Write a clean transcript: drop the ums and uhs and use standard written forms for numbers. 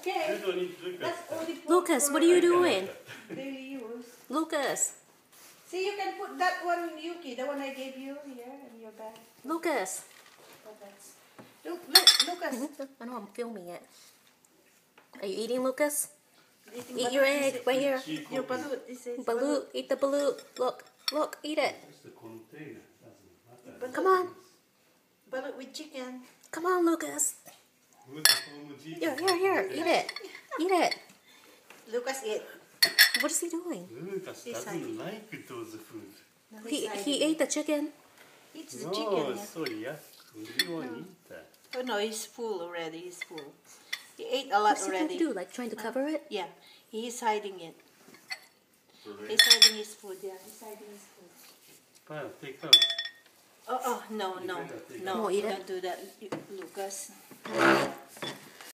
okay. You don't need to look That's at only for Lucas, what are you doing? daily use. Lucas, See, you can put that one, Yuki, the one I gave you here in your bag. Lucas. Oh, that's... Look, Lucas. I know I'm filming it. Are you eating, Lucas? Eating Eat balut, your is egg it? right here. Your balut, it says Balut, eat the balut. Look, eat it. Just the container. Doesn't matter. Balut. Come on, Balut with chicken. come on, Lucas. Who's the homogeneous? Here, eat it. Eat it. Lucas eat. What is he doing? Lucas He's doesn't hiding. like those food. No, He ate the chicken. Eats the No, chicken. it's so yucky. You won't eat that. Oh no, he's full already. He's full. He ate a lot What's he trying to already. do? Like trying to cover it? Yeah, he's hiding it. Right. He's hiding his food. Yeah, he's hiding his food. Well, take out. Oh, no, You no, better take no! it. Won't eat it? Don't do that, Lucas.